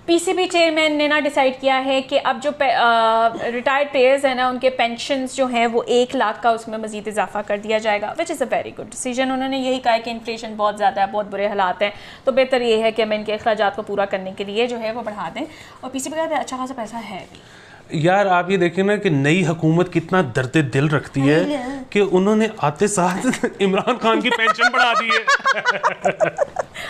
PCB chairman ने ना decide किया है कि अब जो रिटायर्ड प्लेयर्स हैं ना उनके पेंशन्स जो हैं वो 1 लाख का उसमें मज़ीद इजाफा कर दिया जाएगा, which is a very good decision. उन्होंने यही कहा कि इन्फ्लेशन बहुत ज़्यादा है, बहुत बुरे हालात हैं, तो बेहतर ये है कि हम इनके अखराजात को पूरा करने के लिए जो है वो बढ़ा दें। और पीसीबी का अच्छा खासा पैसा है भी। यार आप ये देखें ना कि नई हुकूमत कितना दर्द दिल रखती है कि उन्होंने आते साथ इमरान खान की पेंशन बढ़ा दी है।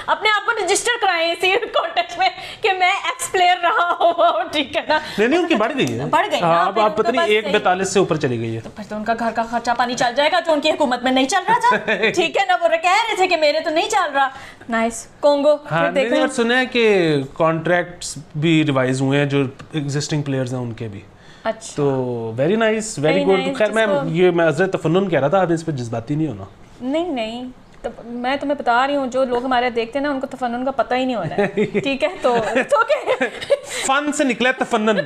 अपने आप को रजिस्टर कराएं इसी कॉन्टेक्स्ट में कि मैं एक्स प्लेयर रहा हूँ, ठीक है ना। नहीं उनकी बढ़ गई है, बढ़ गई। अब आप पता नहीं 142 से ऊपर चली गई है। तो फिर तो उनका घर का खर्चा पानी चल जाएगा जो उनकी हुकूमत में नहीं चल रहा था, ठीक है ना। वो कह रहे थे कि मेरे तो नहीं चल रहा। Nice Congo. हाँ, मैंने और सुना है कि कॉन्ट्रैक्ट्स भी रिवाइज हुए हैं जो एग्जिस्टिंग प्लेयर्स हैं उनके भी। अच्छा, तो वेरी नाइस, वेरी गुड। खैर मैं हज़रत तफन्नुन कह रहा था, आप इस पर जज्बाती नहीं होना। नहीं तो मैं तुम्हें बता रही हूँ, जो लोग हमारे देखते हैं ना उनको तफन्नुन का पता ही नहीं होना है, ठीक है। तो फन से निकला तफन्नुन,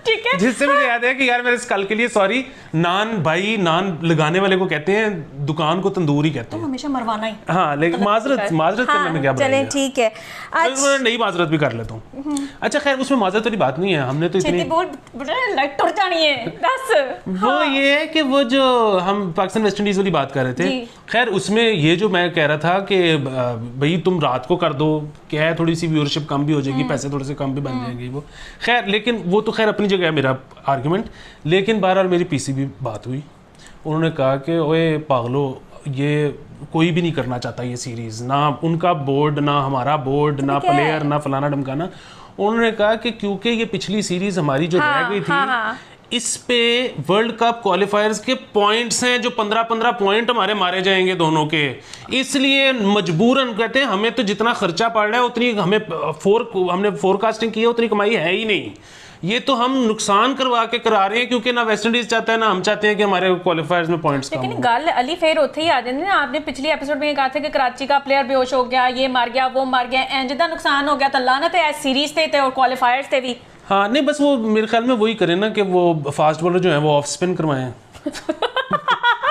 ठीक है। जिससे मुझे याद है कि यार मेरे इस कल के लिए सॉरी, नान भाई नान लगाने वाले को कहते हैं, दुकान को तंदूरी कहते हैं। तो हमेशा मरवाना ही। हाँ, लेकिन माजरत करने में क्या बुराई है। चलें ठीक है, आज मैं नई माजरत भी कर लेता हूँ। अच्छा खैर उसमें माजरत वाली बात नहीं है, हमने तो इतनी लाइट टूट जानी है बस। वो ये है कि वो जो हम पाकिस्तान वेस्ट इंडीज वाली बात कर रहे थे, खैर उसमें ये जो मैं कह रहा था कि भाई तुम रात को कर दो, क्या है थोड़ी सी व्यूअरशिप कम भी हो जाएगी, पैसे थोड़े से कम भी बन जाएंगे वो। खैर लेकिन वो तो खैर अपनी जगह है मेरा आर्गुमेंट। लेकिन बहरहाल मेरी पीसीबी बात हुई, उन्होंने कहा कि ओए पागलो, ये कोई भी नहीं करना चाहता ये सीरीज़, ना उनका बोर्ड, ना हमारा बोर्ड, ना प्लेयर, ना फलाना ढमकाना। उन्होंने कहा कि क्योंकि ये पिछली सीरीज़ हमारी जो रह गई थी, इस पे वर्ल्ड कप क्वालिफायर्स के पॉइंट्स हैं जो 15-15 पॉइंट हमारे मारे जाएंगे दोनों के, इसलिए मजबूरन कहते हैं हमें तो जितना खर्चा पड़ रहा है उतनी हमने फोरकास्टिंग की है उतनी कमाई है ही नहीं। ये तो हम नुकसान करवा के करा रहे हैं, क्योंकि ना वेस्ट इंडीज चाहता है ना हम चाहते हैं कि हमारे क्वालिफायर्स में पॉइंट्स कम हो। लेकिन गल अली फेर होते ही आ जाते हैं ना। आपने पिछली एपिसोड में कहा था कि कराची का प्लेयर बेहोश हो गया, ये मार गया, वो मार गया, इंज दा नुकसान हो गया तो लानत है सीरीज थे और क्वालिफायर्स थे भी। हाँ नहीं बस वो मेरे ख्याल में वही करें ना कि वो फास्ट बॉलर जो है वो ऑफ स्पिन करवाएं।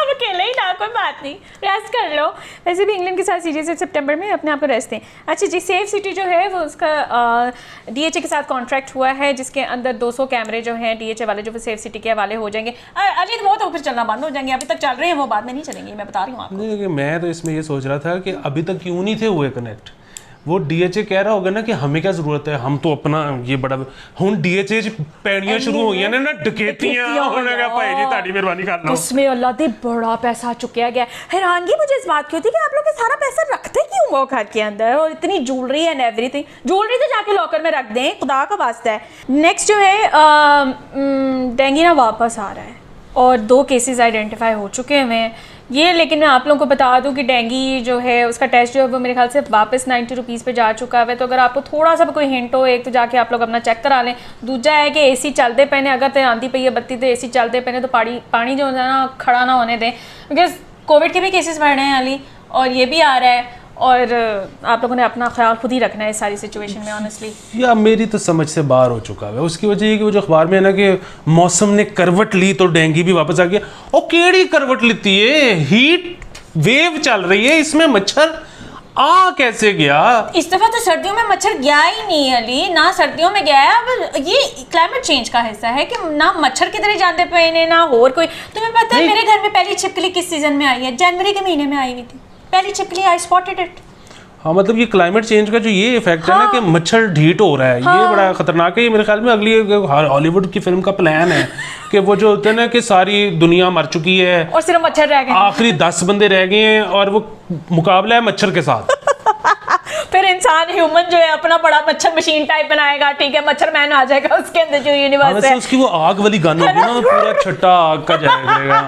अकेले ही ना, कोई बात नहीं, रेस्ट कर लो। वैसे भी इंग्लैंड के साथ सीरीज है सितंबर में, अपने आप को रेस्ट दें। अच्छा जी, सेफ सिटी जो है वो उसका डीएचए के साथ कॉन्ट्रैक्ट हुआ है, जिसके अंदर 200 कैमरे जो हैं डीएचए वाले जो सेफ सिटी के हवाले हो जाएंगे। अजीत वो तो फिर चलना बंद हो जाएंगे, अभी तक चल रहे हैं, वो बाद में नहीं चलेंगे, मैं बता रही हूँ आपको। नहीं, मैं तो इसमें ये सोच रहा था कि अभी तक क्यों नहीं थे हुए कनेक्ट। वो डीएचए कह रहा होगा ना कि हमें क्या जरूरत है, हम तो अपना ये बड़ा हुन डीएचए पैड़ियां शुरू हो गई ना डकैतियां होने का। भाई जी ताड़ी मेहरबानी कर लो, उसमें अल्लाह दे बड़ा पैसा चुकाया गया। हैरानगी मुझे इस बात की होती है कि आप लोग सारा पैसा रखते क्यों वो घर के अंदर, और इतनी ज्वेलरी एंड एवरीथिंग। ज्वेलरी तो जाके लॉकर में रख दें, खुदा का वास्ता है। नेक्स्ट जो है डेंगू ना वापस आ रहा है और 2 केसेस आइडेंटिफाई हो चुके हुए हैं ये। लेकिन मैं आप लोगों को बता दूं कि डेंगू जो है उसका टेस्ट जो है वो मेरे ख्याल से वापस 90 रुपीज़ पे जा चुका है। तो अगर आपको थोड़ा सा भी कोई हिंट हो, एक तो जाके आप लोग अपना चेक करा लें। दूजा है कि एसी चलते पे ने, अगर तो आंधी पई है बत्ती तो एसी चलते पे ने तो पानी जो है ना खड़ा ना होने दें, बिकॉज कोविड के भी केसेस बढ़ रहे हैं अली, और ये भी आ रहा है, और आप लोगों ने अपना ख्याल खुद ही रखना है इस सारी सिचुएशन में। ऑनेस्टली या मेरी तो समझ से बाहर हो चुका है। उसकी वजह ये कि वो जो अखबार में है ना कि मौसम ने करवट ली तो डेंगू भी वापस आ गया। और केड़ी करवट लेती है, हीट वेव चल रही है, इसमें मच्छर आ कैसे गया? इस दफा तो सर्दियों में मच्छर गया ही नहीं अली, ना सर्दियों में गया है। अब ये क्लाइमेट चेंज का हिस्सा है कि ना मच्छर किधर जाते पे ने, ना और कोई। तुम्हें पता है मेरे घर में पहली छिपकली किस सीजन में आई है? जनवरी के महीने में आई हुई थी पहली छिपकली, आई स्पॉटेड इट। हाँ मतलब ये क्लाइमेट चेंज का जो ये इफेक्ट है ना कि मच्छर ढीठ हो रहा है, ये बड़ा खतरनाक है। ये मेरे ख्याल में अगली हॉलीवुड की फिल्म का प्लान है कि वो जो होता है ना कि सारी दुनिया मर चुकी है और सिर्फ मच्छर रह गए, आखिरी 10 बंदे रह गए हैं और वो मुकाबला है मच्छर के साथ। फिर इंसान ह्यूमन जो है अपना बड़ा मच्छर मशीन टाइप बनाएगा, ठीक है, मच्छर मैन आ जाएगा उसके अंदर जो यूनिवर्स है। उसकी वो आग वाली गन होगी ना, पूरा छट्टा आग का जाएगा।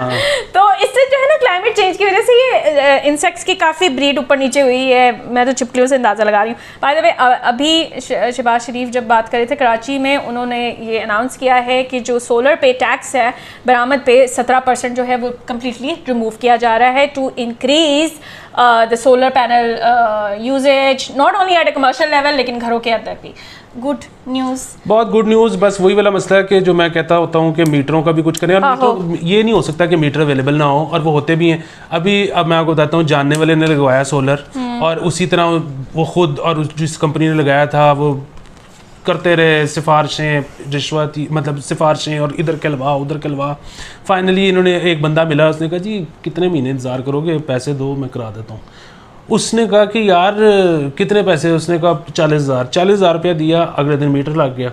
तो इससे जो है ना क्लाइमेट चेंज की वजह से ये इंसेक्ट्स की काफ़ी ब्रीड ऊपर नीचे हुई है। मैं तो छिपकलियों से अंदाज़ा लगा रही हूँ। बाय द वे अभी शहबाज शरीफ जब बात कर रहे थे कराची में, उन्होंने ये अनाउंस किया है कि जो सोलर पे टैक्स है बरामद पे 17% जो है वो कम्प्लीटली रिमूव किया जा रहा है to increase the solar panel usages, not only at a commercial level लेकिन घरों के अंदर भी। गुड न्यूज़, बहुत गुड न्यूज़। बस वही वाला मसला है कि जो मैं कहता होता हूँ कि मीटरों का भी कुछ करें, और तो ये नहीं हो सकता कि मीटर अवेलेबल ना हो, और वो होते भी हैं। अब मैं आपको बताता हूँ, जानने वाले ने लगवाया सोलर, और उसी तरह वो खुद और जिस कंपनी ने लगाया था वो करते रहे, सिफारिशें, रिश्वत, मतलब सिफारिशें और इधर कहलवा उधर कहलवा। फाइनली इन्होंने एक बंदा मिला, उसने कहा जी कितने महीने इंतज़ार करोगे, पैसे दो मैं करा देता हूँ। उसने कहा कि यार कितने पैसे, उसने कहा 40,000 रुपया दिया, अगले दिन मीटर लग गया।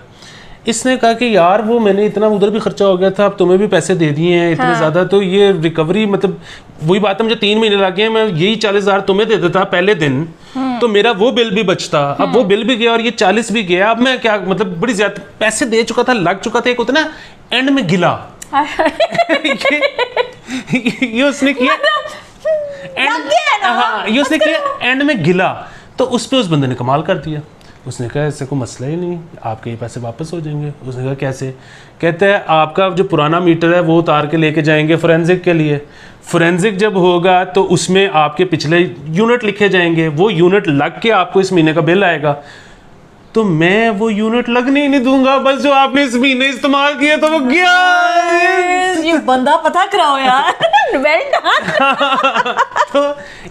इसने कहा कि यार वो मैंने इतना उधर भी खर्चा हो गया था, अब तुम्हें भी पैसे दे दिए हैं इतने ज़्यादा, तो ये रिकवरी मतलब वही बात है, मुझे 3 महीने लग गए, मैं यही 40,000 तुम्हें दे देता पहले दिन तो मेरा वो बिल भी बचता। अब वो बिल भी गया और ये 40 भी गया, अब मैं क्या, मतलब बड़ी ज़्यादा पैसे दे चुका था, लग चुका था, एक होता ना एंड में गिला। ये उसने किया ये उसने किया एंड में गिला, तो उस पे उस बंदे ने कमाल कर दिया। उसने कहा ऐसे कोई मसला ही नहीं, आपके ये पैसे वापस हो जाएंगे। उसने कहा कैसे? कहते हैं आपका जो पुराना मीटर है वो उतार के लेके जाएंगे फोरेंसिक के लिए, फोरेंसिक जब होगा तो उसमें आपके पिछले यूनिट लिखे जाएंगे, वो यूनिट लग के आपको इस महीने का बिल आएगा। तो मैं वो यूनिट लगने ही नहीं दूंगा, बस जो आपने इस महीने इस्तेमाल किया तो वो गया। ये बंदा पता कराओ यार। Well done. तो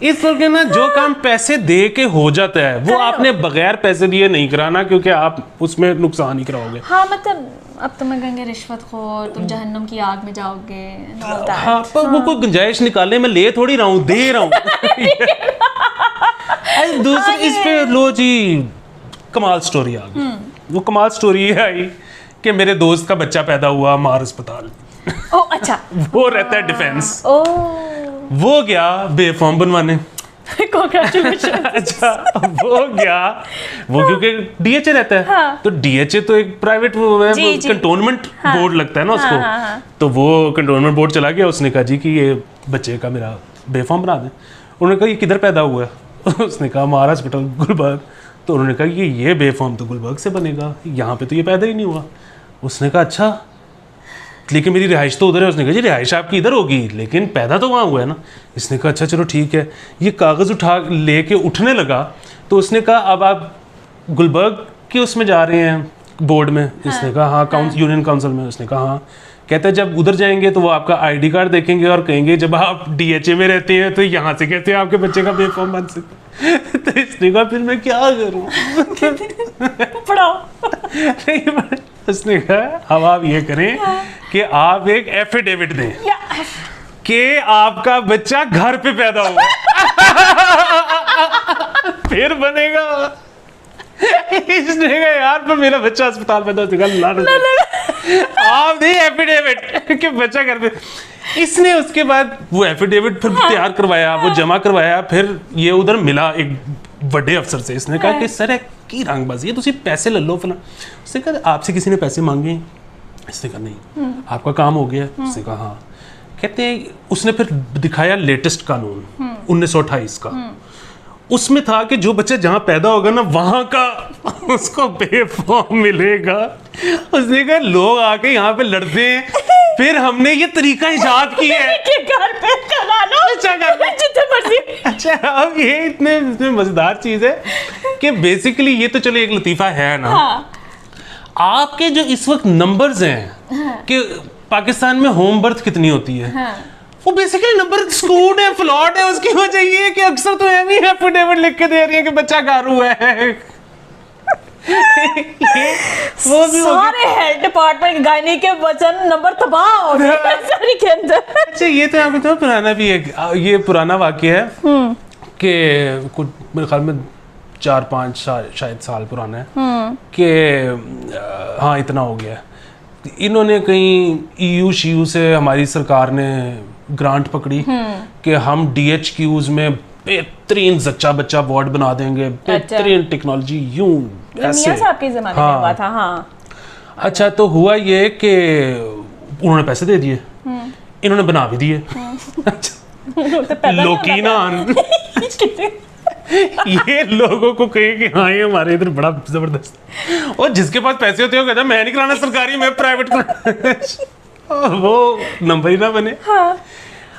इस करके ना जो काम पैसे दे के हो जाता है वो आपने बगैर पैसे दिए नहीं कराना, क्योंकि आप उसमें नुकसान ही कराओगे। हाँ मतलब अब तुम्हें कहेंगे रिश्वतखोर, तुम जहन्नम की आग में जाओगे। हाँ पर वो कोई गुंजाइश निकाले, मैं ले थोड़ी रहा हूँ, दे रहा हूँ। दूसरी इस पे लो जी कमाल स्टोरी आ गई। वो कमाल स्टोरी ये आई कि मेरे दोस्त का बच्चा पैदा हुआ मार अस्पताल। ओ अच्छा। वो रहता है डिफेंस। ओ वो गया बे फॉर्म बनवाने। कांग्रेचुलेशन। अच्छा वो गया, वो क्योंकि डीएचए रहता है। हाँ। तो डीएचए तो एक प्राइवेट वो है, कंटोनमेंट बोर्ड लगता है ना उसको। हाँ। तो वो कंटोनमेंट बोर्ड चला गया, उसने कहा जी कि ये बच्चे का मेरा बे फॉर्म बना दें। उन्होंने कहा ये किधर पैदा हुआ है? उसने कहा महार हॉस्पिटल गुलबर्ग। तो उन्होंने कहा कि ये बे फॉर्म तो गुलबर्ग से बनेगा, यहाँ पे तो ये पैदा ही नहीं हुआ। उसने कहा अच्छा लेकिन मेरी रिहाइश तो उधर है। उसने कहा जी रिहाइश आपकी इधर होगी लेकिन पैदा तो वहाँ हुआ है ना। इसने कहा अच्छा चलो ठीक है। ये कागज़ उठा लेके उठने लगा तो उसने कहा अब आप गुलबर्ग के उसमें जा रहे हैं बोर्ड में? इसने कहा हाँ यूनियन काउंसिल में। उसने कहा हाँ। कहता है जब उधर जाएंगे तो वो आपका आईडी कार्ड देखेंगे और कहेंगे जब आप डीएचए में रहते हैं तो यहाँ से कैसे आपके बच्चे का बे फॉर्म बन सकता। तो इसने कहा फिर मैं क्या करूँ? पढ़ाओ। उसने कहा अब आप ये करें कि आप एक एफिडेविट दें कि आपका बच्चा घर पे पैदा हुआ। फिर बनेगा। इसने कहा यार पर मेरा बच्चा अस्पताल पैदा हो, आप नहीं एफिडेविट कि बच्चा घर पे। इसने उसके बाद वो एफिडेविट फिर तैयार करवाया, वो जमा करवाया, फिर ये उधर मिला एक बड़े अफसर से। इसने कहा कि सर की रंगबाजी है, तुम पैसे ले लो फला। उसने कहा आपसे किसी ने पैसे मांगे? इसने कहा नहीं। आपका काम हो गया? उसने कहा हाँ। कहते हैं उसने फिर दिखाया लेटेस्ट कानून 1928 का। उसमें था कि जो बच्चा जहाँ पैदा होगा ना वहाँ का उसको बे फॉर्म मिलेगा। उसने कहा लोग आके यहाँ पे लड़ते हैं, फिर हमने ये तरीका इजाद किया है कि घर पे करा लो। अच्छा घर पे जितने मर्जी। अच्छा अब ये इतने मजेदार चीज है कि बेसिकली ये तो चलो एक लतीफा है ना। हाँ। आपके जो इस वक्त नंबर्स हैं कि पाकिस्तान में होम बर्थ कितनी होती है, वो बेसिकली नंबर स्कूड है, फ्लॉट है। उसकी वजह ये है कि अक्सर तो एम ही एफिडेविट लिख के दे रही है कि बच्चा गारू है। वो भी सारे हेल्थ डिपार्टमेंट गायनी के वजन नंबर तबाह हो गए सारी के अंदर। अच्छा ये तो आपको तो पुराना भी है, ये पुराना वाकया है कि कुछ मेरे ख्याल में 4-5 शायद साल पुराना है कि हाँ इतना हो गया। इन्होंने कहीं ईयू शीयू से हमारी सरकार ने ग्रांट पकड़ी कि हम डीएचक्यूज में बेहतरीन जच्चा बच्चा वार्ड बना देंगे, बेहतरीन टेक्नोलॉजी यूं ऐसे। मियां साहब के ज़माने में हुआ था। हाँ। अच्छा तो हुआ ये कि उन्होंने पैसे दे दिए, इन्होंने बना भी दिए। लोकीनान ये लोगों को कहे कि हाँ ये हमारे इधर बड़ा जबरदस्त। और जिसके पास पैसे होते हो कहता मैं नहीं कराना सरकारी, मैं प्राइवेट वो नंबर ही ना बने। हाँ।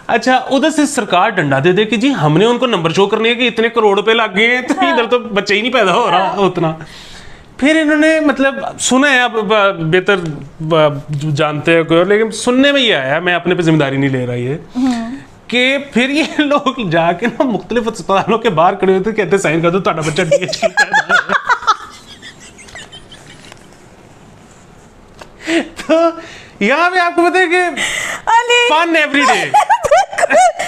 अच्छा उधर से सरकार डंडा दे दे कि जी हमने उनको नंबर शो करने हैं कि इतने करोड़ रुपए लग गए हैं, तो इधर तो बच्चे ही नहीं पैदा हो रहा उतना। फिर इन्होंने मतलब सुना है, अब बेहतर जानते हैं कोई और, लेकिन सुनने में ये आया, मैं अपने पे जिम्मेदारी नहीं ले रहा ये कि फिर ये लोग जाके ना मुख्तलिफ अस्पतालों के बाहर खड़े होते कहते साइन कर दो ਤੁਹਾਡਾ बच्चा डीएचक्यू पैदा है। तो यहाँ पे आपको पता है कि fun everyday,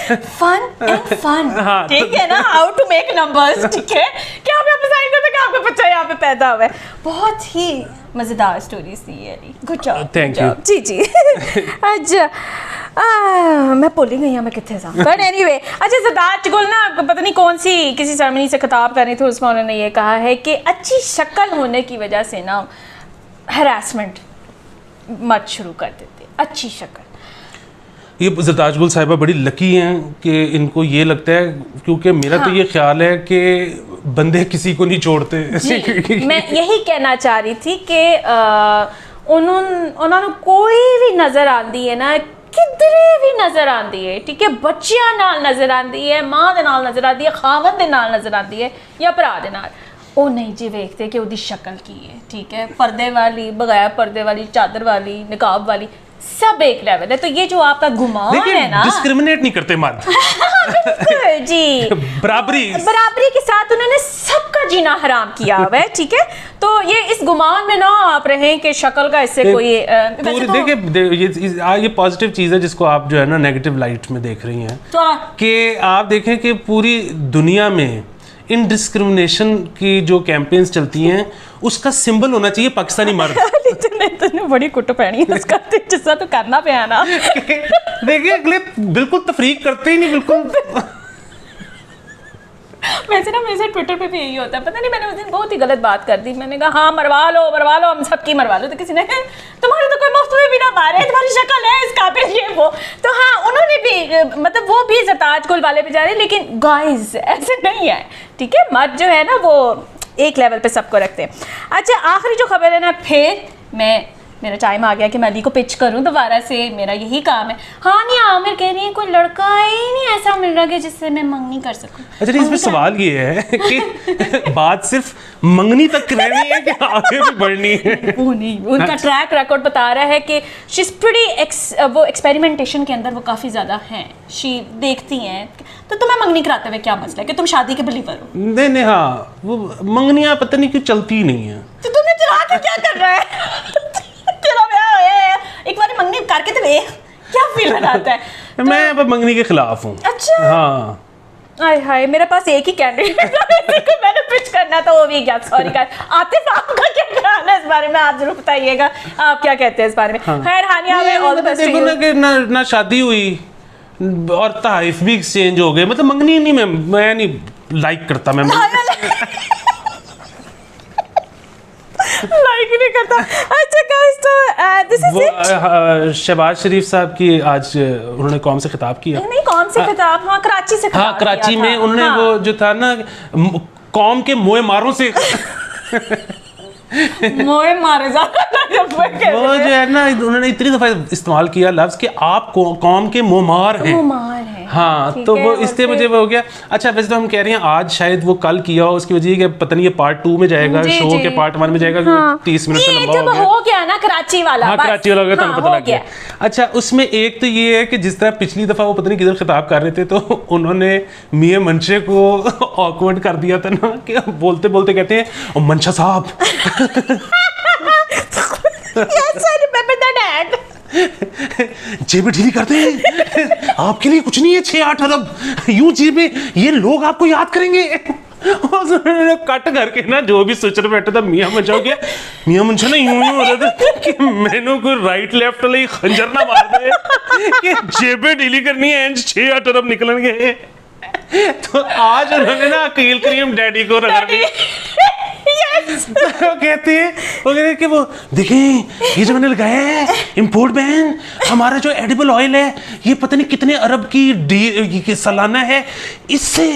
fun and fun, हाँ, ठीक है ना, हाउ टू मेक नंबर्स, ठीक है, क्या आप यहाँ पे साइन करते कि आपका बच्चा यहाँ पे पैदा हुआ है। बहुत ही मजेदार स्टोरी थी ये, गुड जॉब, Thank you. जी जी। अच्छा मैं भूल ही गई हूँ मैं कितने था, बट एनीवे। अच्छा सिद्धार्थ गुल ना पता नहीं कौन सी किसी सेरेमनी से खिताब कर रही थी, उसमें उन्होंने ये कहा है कि अच्छी शक्ल होने की वजह से ना हरासमेंट मत शुरू कर देते, अच्छी शक्ल। ये जरताज गुल साहिबा बड़ी लकी हैं कि इन्को ये लगता है, क्योंकि मेरा तो ये ख्याल है कि बंदे किसी को नहीं छोड़ते। मैं यही कहना चाह रही थी कि उन्होंने कोई भी नज़र आती है ना, किधरे भी नज़र आती है, ठीक है, बच्चियां नाल नज़र आती है, माँ दे नाल नज़र आती है, खावन दे नाल नज़र आती है या भरा दे नाल, ਉਹ नहीं जी वेखते कि ਉਹਦੀ शक्ल की है, ठीक है, पर्दे वाली, बगैर पर्दे वाली, चादर वाली, निकाब वाली, सब एक लेवल है। तो ये जो आपका गुमान है ना, डिस्क्रिमिनेट नहीं करते मर्द। जी बराबरी के साथ उन्होंने सबका जीना हराम किया हुआ है, ठीक है। तो ये इस गुमान में ना आप रहें कि शक्ल का इससे कोई देखिए ये पॉजिटिव चीज़ है जिसको आप जो है ना नेगेटिव लाइट में देख रही हैं, तो कि आप देखें कि पूरी दुनिया में इनडिस्क्रिमिनेशन की जो कैंपेन्स चलती हैं उसका सिंबल होना चाहिए पाकिस्तानी मर्द। तूने बड़ी कुट पैनी है उसका, जिसका तो करना पे ना। देखिए अगले बिल्कुल तफरीक करते ही नहीं, बिल्कुल। वैसे ना मेरे से ट्विटर पे भी यही होता है, पता नहीं मैंने उस दिन बहुत ही गलत बात कर दी, मैंने कहा हाँ मरवा लो हम सबकी मरवा लो, तो किसी ने तुम्हारे तो कोई मुफ्त में भी ना मारे, तुम्हारी शक्ल है इस काबिल ये वो। तो हाँ उन्होंने भी मतलब वो भी जरताज गुल वाले बेचारे, लेकिन गाइस ऐसे नहीं है, ठीक है, मर्द जो है ना वो एक लेवल पे सबको रखते हैं। अच्छा आखिरी जो खबर है ना, फिर मेरा टाइम आ गया कि मैं अली को पिच करूं दोबारा से, मेरा यही काम है। हाँ नहीं आमिर कह रही है कोई लड़का ही नहीं ऐसा मिल रहा है जिससे मैं मंगनी कर सकूं। अच्छा इसमें सवाल ये है कि बात सिर्फ मंगनी तक रहनी है कि आगे भी बढ़नी है? वो नहीं, उनका ट्रैक रिकॉर्ड बता रहा है कि शी इज प्रीटी वो एक्सपेरिमेंटेशन के अंदर वो काफ़ी ज़्यादा हैं, शी देखती हैं। तो तुम्हें मंगनी कराते हुए क्या मसला है कि तुम शादी के बिलीवर हो? नहीं हाँ, वो मंगनियाँ पता नहीं क्यों चलती नहीं है। तो तुमने चला के क्या कर रहा है? तेरा ब्याह है, एक बार मंगनी करके तो देख क्या फील आता है। मैं अब मंगनी के खिलाफ हूँ। अच्छा हाँ हाय हाय, मेरे पास एक ही कैंडिडेट है को मैंने पिच करना था, वो भी क्या सॉरी कर। आतिफ आपका क्या ख्याल है इस बारे में, आप जरूर बताइएगा, आप क्या कहते हैं इस बारे में। खैर हानिया में all the best to you. ना शादी हुई और तहफ़ भी एक्सचेंज हो गए, मतलब मंगनी नहीं, मैं नहीं लाइक करता, मैं लाइक नहीं करता। अच्छा गाइस तो दिस इज इट। शहबाज शरीफ साहब की आज उन्होंने कौम से खिताब किया। नहीं कौन से खिताब, हाँ कराची से खिताब। हाँ कराची में उन्होंने हाँ। वो जो था ना कौम के मोए मारों से मोए मारे जा वो जो है ना उन्होंने इतनी दफा इस्तेमाल किया लफ्ज कि आप कौम के मोमार हैं। मोमार हैं हाँ, तो वो इसलिए मुझे वो हो गया। अच्छा वैसे तो हम कह रहे हैं आज शायद वो कल किया हो, उसकी वजह कि पता नहीं ये पार्ट 2 में जाएगा, शो के पार्ट 1 में जाएगा, 30 मिनट से लंबा हो गया ना कराची वाला। हाँ कराची वाला हो गया, तो पता लग गया। अच्छा उसमें एक तो ये है कि जिस तरह पिछली दफा वो पता नहीं किधर खिताब कर रहे थे, तो उन्होंने मियां मंशे को ऑकवर्ड कर दिया था ना, कि बोलते बोलते कहते हैं ओ मंशा साहब। Yes, I remember that ad. जेबें ढीली करते हैं, आपके लिए कुछ नहीं है 6-8 अरब, यूं जेबें, ये लोग आपको याद करेंगे। कट करके ना जो भी सोच रहे बैठे था मियां मंशा हो गया, मियां मंशा ना यूं हो रहा था कि मैंने कोई राइट लेफ्ट वाले खंजर ना मार दे कि जेबें ढीली करनी है, 6-8 अरब निकलेंगे। तो आज उन्होंने ना अकील करीम डैडी को रगड़ दिया। वो कहते हैं कि वो देखें ये जो मैंने लगाया है इंपोर्ट बैन, हमारा जो एडिबल ऑयल है ये पता नहीं कितने अरब की सालाना है, इससे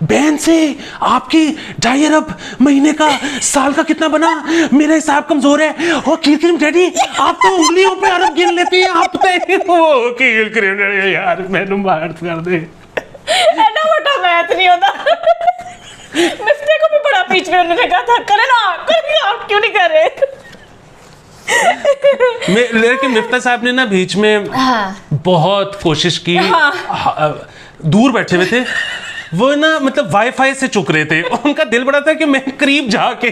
बैन से आपकी 2.5 अरब महीने का साल का कितना बना, मेरा हिसाब कमजोर है। और कील क्रीम डैडी आप तो उंगलियों पे अरब गिन लेती हैं, आप वो कील क्रीम डैडी यार मैंने मार कर दे ना मोटा मैथ नहीं होता। मिफ्ते को भी बड़ा बीच में उन्होंने कहा था करे ना, आप क्यों नहीं कर रहे? लेकिन मिफ्ता साहब ने ना बीच में बहुत कोशिश की, दूर बैठे हुए थे वो ना, मतलब वाईफाई से चुक रहे थे, उनका दिल बड़ा था कि मैं करीब जाके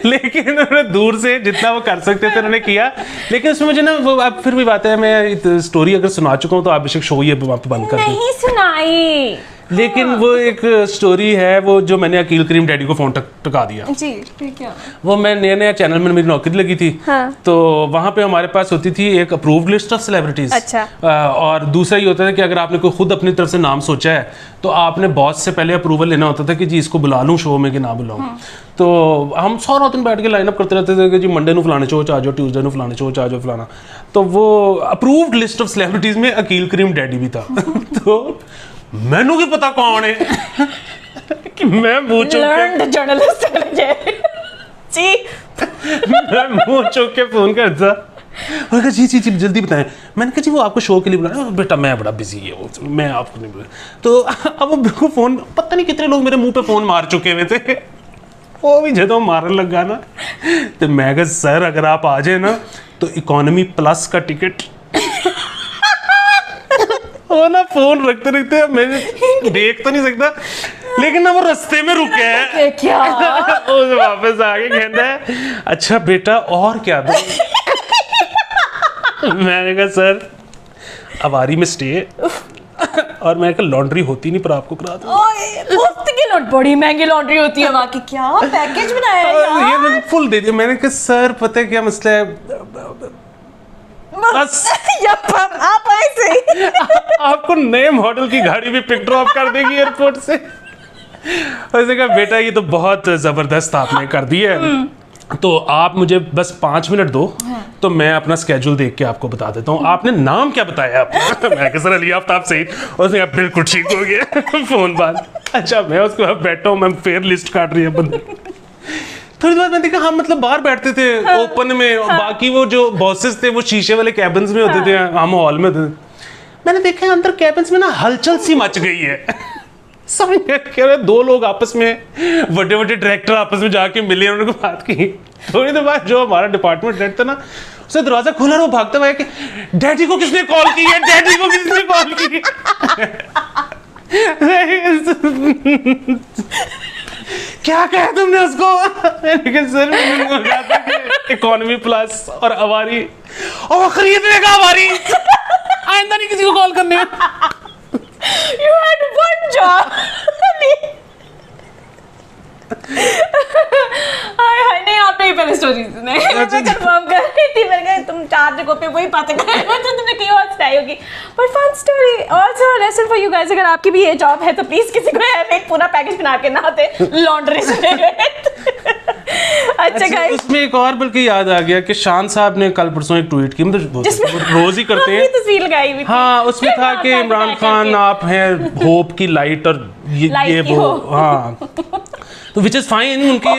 लेकिन उन्होंने दूर से जितना वो कर सकते थे उन्होंने किया। लेकिन उसमें मुझे ना वो अब फिर भी बात है, मैं स्टोरी अगर सुना चुका हूँ तो आप बेशक शो ये वहाँ पे बंद कर दें। नहीं सुनाई। लेकिन वो एक स्टोरी है वो जो मैंने अकील करीम डैडी को फोन टका दिया जी ठीक है। वो मैं नया चैनल में मेरी नौकरी लगी थी। हाँ। तो वहाँ पे हमारे पास होती थी एक अप्रूव्ड लिस्ट ऑफ सेलिब्रिटीज। अच्छा। और दूसरा ये होता था कि अगर आपने कोई खुद अपनी तरफ से नाम सोचा है तो आपने बॉस से पहले अप्रूवल लेना होता था कि जी इसको बुला लूँ शो में कि ना बुलाऊँ। तो हम सारा दिन बैठ के लाइनअप करते रहते थे कि जी मंडे को फलाने शो आ जाओ, ट्यूसडे को फलाने शो आ जाओ फलाना। तो वो अप्रूव्ड लिस्ट ऑफ सेलिब्रिटीज में अकील करीम डैडी भी था। तो मैनू की पता कौन है कि मैं मुंह चुक के जर्नलिस्ट जी मैं मुंह चुक के फोन करता और कहा जी जी जी जल्दी बताएं। मैंने कहा जी वो आपको शो के लिए बुलाया। बेटा मैं बड़ा बिजी है वो, मैं आपको नहीं बुला। तो अब वो बिल्कुल फोन, पता नहीं कितने लोग मेरे मुंह पे फोन मार चुके हुए थे। वो भी जो मारन लगा ना तो मैं कहा सर अगर आप आ जाए ना तो इकोनॉमी प्लस का टिकट। वो ना फोन रखते रखते मैं देख तो नहीं सकता लेकिन ना वो रास्ते में रुके है क्या वो वापस आके कहता है अच्छा बेटा और क्या दो। मैंने कहा सर अवारी में स्टे और मैंने कहा लॉन्ड्री होती नहीं पर आपको करा दो। मुफ्त की लॉन्ड्री, बड़ी महंगी लॉन्ड्री होती है वहाँ की। क्या पैकेज बनाया है यार? ये मैंने फुल दे दिया। मैंने कहा सर पता है क्या मसला है बस आप ऐसे ही आपको नए मॉडल की गाड़ी भी पिक ड्रॉप कर देगी एयरपोर्ट से। वैसे कहा बेटा ये तो बहुत जबरदस्त आपने कर दिया है तो आप मुझे बस 5 मिनट दो तो मैं अपना स्केड्यूल देख के आपको बता देता हूँ। आपने नाम क्या बताया अपना? मैं कहा सर अली आफ्ताब सईद। उसने कहा बिल्कुल ठीक हो गया। फोन बात। अच्छा मैं उसके बाद बैठा हूँ, मैं फेयर लिस्ट काट रही है बंदे। थोड़ी देर बाद मैंने देखा हम मतलब बाहर बैठते थे ओपन में और बाकी वो जो बॉसेस थे वो शीशे वाले कैबिन्स में होते थे, हम हॉल में थे। मैंने देखा अंदर कैबिन्स में ना हलचल सी मच गई है। समझ गए 2 लोग आपस में बड़े बड़े डायरेक्टर आपस में जाके मिले उन्होंने बात की। थोड़ी देर बाद जो हमारा डिपार्टमेंट हेड था ना उसने दरवाजा खोला और वो भागते हुए कि डैडी को किसने कॉल की है, डैडी को किसने कॉल की क्या कहा तुमने उसको? मैंने कहा सर मैंने कहा था कि इकोनॉमी प्लस और अवारी और वो खरीदने का अवारी आइंदा नहीं किसी को कॉल करने। You had one job. हाय नहीं आपने ही पहले स्टोरी सुनाई। मैं कंफर्म कर रही थी, मैंने कहा तुम 4 जगहों पे वही बातें कर रहे हो तो तुमने कहीं और सुनाई होगी। But fun story also lesson for you guys. अगर आपकी भी ये जॉब है तो प्लीज किसी को एक पूरा पैकेज बना के ना दे लॉन्ड्री से। अच्छा गाइस उसमें एक और बल्कि याद आ गया कि शान साहब ने कल परसों एक ट्वीट की, मतलब रोज ही करते हैं तस्वीर लगाई हुई। हाँ उसमें था कि इमरान खान आप हैं होप की लाइट और ये वो हाँ तो विच इज फाइन उनके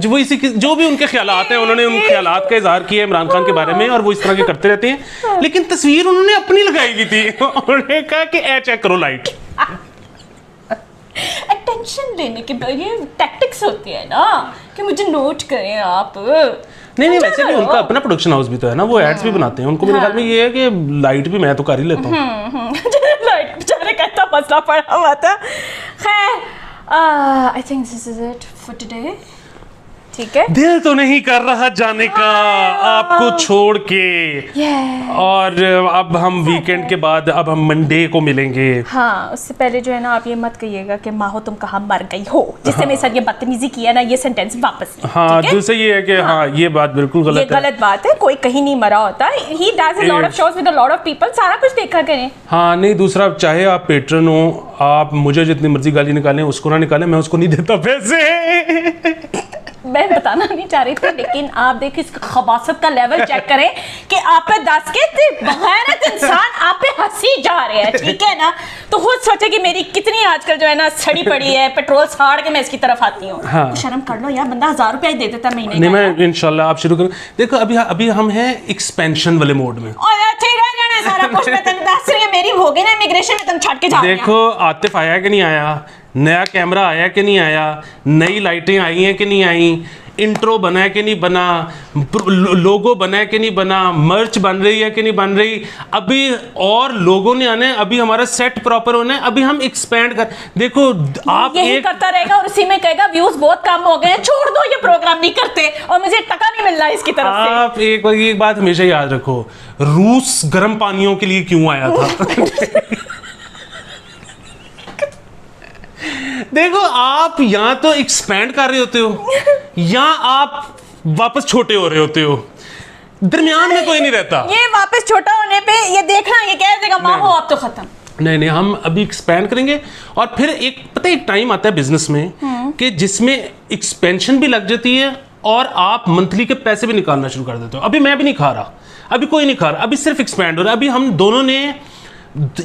वो इसी जो भी उनके ख्यालात हैं उन्होंने उन ख्यालात का इजहार किया इमरान खान के बारे में और वो इस तरह के करते रहते हैं। लेकिन तस्वीर उन्होंने अपनी लगाई हुई थी। उन्होंने कहा कि चेक करो लाइट। अटेंशन लेने के ये टैक्टिक्स होती है ना कि मुझे नोट करें आप। नहीं वैसे भी उनका अपना प्रोडक्शन हाउस भी तो है ना, वो एड्स भी बनाते हैं। उनको मेरे ख्याल में ये है कि लाइट भी मैं तो कर ही लेता हूँ। लाइट बेचारे का इतना मसला पड़ा हुआ था। खैर I think this is it for today. ठीक है दिल तो नहीं कर रहा जाने का आपको छोड़ के और अब हम वीकेंड के बाद अब हम मंडे को मिलेंगे। हाँ उससे पहले जो है ना आप ये मत कहिएगा कि माहो तुम कहाँ मर गई हो, जिससे मेरे साथ ये बदतमीजी किया ना, ये सेंटेंस वापस नहीं। हाँ दूसरा ये है कि हाँ ये बात बिल्कुल गलत है। ये गलत बात है, कोई कहीं नहीं मरा होता। He does a lot of shows with a lot of people, सारा कुछ देखा करें। हाँ नहीं दूसरा चाहे आप पेट्रन हो आप मुझे जितनी मर्जी गाली निकालें उसको ना निकालें, मैं उसको नहीं देता पैसे। मैं बताना नहीं चाह रही थी लेकिन आप देखिए इसका खबासत का लेवल चेक करें कि आप पे 10 के बगैरत इंसान आप पे हंसी जा रहे हैं। ठीक है ना तो खुद सोचे कि मेरी कितनी आजकल जो है ना सड़ी पड़ी है, पेट्रोल साड़ के मैं इसकी तरफ आती हूँ। हाँ। तो शर्म कर लो यार, बंदा 1000 रुपया ही दे देता महीने नहीं मैं इंशाल्लाह आप शुरू करें। देखो अभी हम हैं एक्सपेंशन वाले मोड में। सारा कुछ मैं तुम दस रही है मेरी हो गई ना इमिग्रेशन में, तुम छट के जा रहे हैं। देखो आतिफ आया कि नहीं आया, नया कैमरा आया कि नहीं आया, नई लाइटें आई हैं कि नहीं आई, इंट्रो बना है कि नहीं बना, लोगो बना है कि नहीं बना, मर्च बन रही है कि नहीं बन रही, अभी और लोगों ने आने, अभी हमारा सेट प्रॉपर होना है, अभी हम एक्सपेंड कर, देखो आप यही करता रहेगा और उसी में कहेगा व्यूज बहुत कम हो गए हैं, छोड़ दो ये प्रोग्राम नहीं करते और मुझे टका नहीं मिल रहा इसकी तरफ से। आप एक बात हमेशा याद रखो, रूस गर्म पानियों के लिए क्यों आया था? देखो आप या तो एक्सपैंड कर रहे होते हो या आप वापस छोटे हो रहे होते हो, दरमियान में कोई नहीं रहता। ये वापस छोटा होने पे ये देखना, ये कह देगा माँ हो आप तो खत्म। नहीं नहीं, हम अभी एक्सपैंड करेंगे और फिर एक पता है एक टाइम आता है बिजनेस में कि जिसमें एक्सपेंशन भी लग जाती है और आप मंथली के पैसे भी निकालना शुरू कर देते हो। अभी मैं भी नहीं खा रहा, अभी कोई नहीं खा रहा, अभी सिर्फ एक्सपैंड हो रहा है। अभी हम दोनों ने,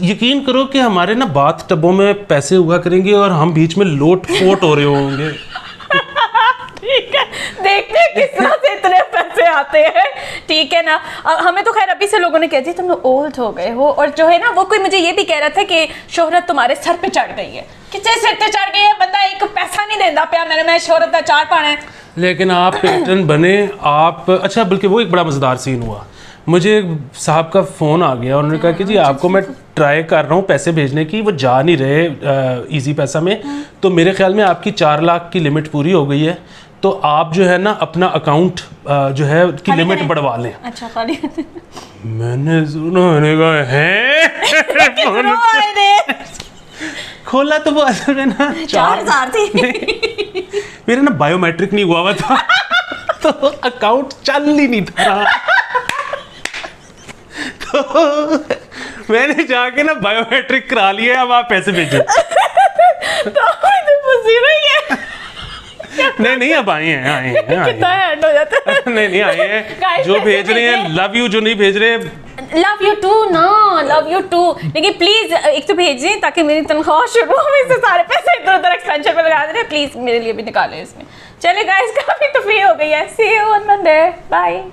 यकीन करो कि हमारे ना बाथ टबों में पैसे हुआ करेंगे और हम बीच में लोट पोट हो रहे होंगे। ठीक है, देखते हैं किस तरह से इतने पैसे आते हैं, ठीक है ना। हमें तो खैर अभी से लोगों ने कह दिया तुम लोग ओल्ड हो गए हो, और जो है ना वो कोई मुझे ये भी कह रहा था कि शोहरत तुम्हारे सर पे चढ़ गई है। किससे सिर पे चढ़ गई है? बंदा एक पैसा नहीं देता पाया, मैं शोहरत का चार पाना है। लेकिन आप पेटर्न बने आप, अच्छा बल्कि वो एक बड़ा मज़ेदार सीन हुआ, मुझे साहब का फ़ोन आ गया, उन्होंने कहा कि जी आपको मैं ट्राई कर रहा हूँ पैसे भेजने की, वो जा नहीं रहे इजी पैसा में, तो मेरे ख्याल में आपकी 4 लाख की लिमिट पूरी हो गई है, तो आप जो है ना अपना अकाउंट जो है की लिमिट बढ़वा लें। अच्छा खाली मैंने सुना, मैंने कहा है खोला तो वो असल में ना 4,000 थी। मेरा ना बायोमेट्रिक नहीं हुआ था तो अकाउंट चल ही नहीं था, तो मैंने जाके ना बायोमेट्रिक करा लिया, अब आप पैसे भेजो। नहीं अब आए हैं कितना हैंड हो जाता है। नहीं आए हैं, जो भेज रहे हैं लव यू, जो नहीं भेज रहे लव यू टू ना, लव यू टू, लेकिन प्लीज एक तो भेज दें ताकि मेरी तनख्वाह शुरू हो, इससे सारे पैसे इधर उधर एक्सपेंशन पे लगा दे रहे, प्लीज मेरे लिए भी निकालें इसमें। चले गाइस, काफी तो फ्री हो गई है। सी यू ऑन मंडे, बाय।